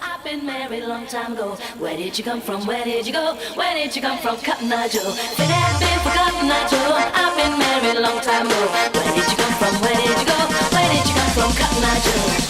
I've been married a long time ago. Where did you come from? Where did you go? Where did you come from, Cotton Eye Joe? If it had been for Cotton Eye Joe, I've been married a long time ago. Where did you come from? Where did you go? Where did you come from, Cotton Eye Joe?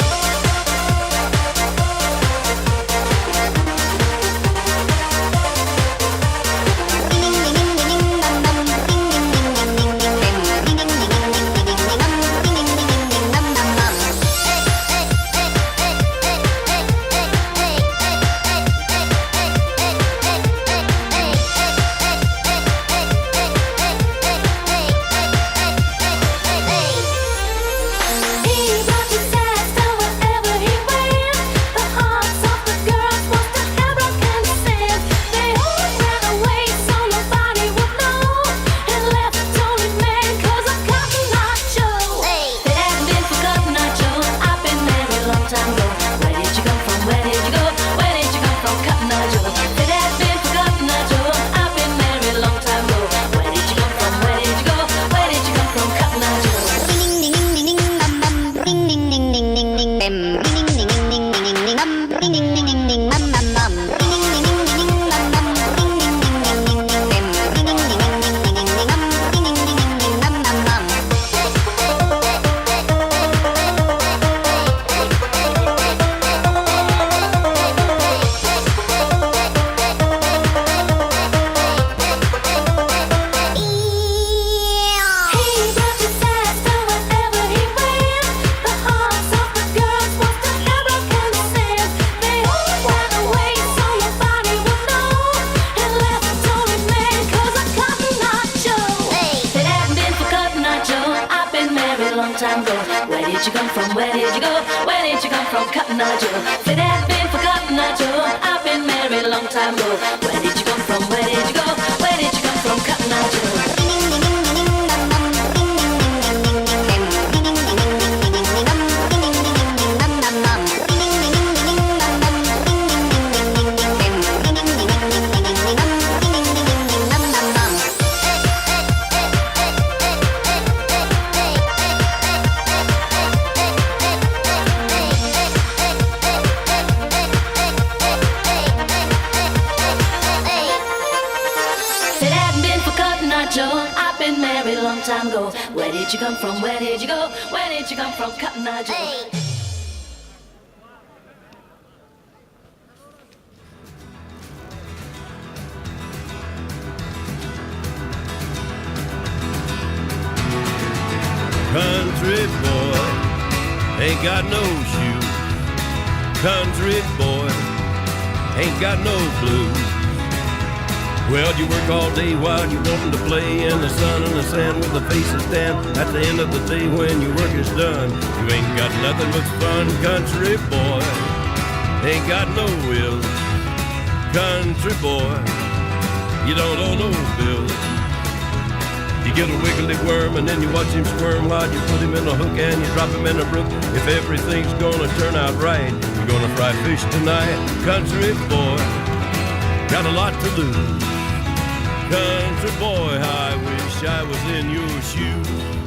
Time ago. Where did you come from? Where did you go? Where did you come from, Cotton Eye Joe? If it had been for Cotton Eye Joe, I've been married a long time ago. Where did you come from? Where did you go? Where did you come from, Cotton Eye Joe? Joe, I've been married a long time ago. Where did you come from? Where did you go? Where did you come from, Cotton Eye Joe? Hey. Country boy ain't got no shoes. Country boy ain't got no blues. Well, you work all day while you're wanting to play in the sun and the sand with the faces tan. At the end of the day when your work is done, you ain't got nothing but fun. Country boy ain't got no will. Country boy, you don't owe no bills. You get a wiggly worm and then you watch him squirm while you put him in a hook and you drop him in a brook. If everything's gonna turn out right, you're gonna fry fish tonight. Country boy, got a lot to lose. Country boy, I wish I was in your shoes.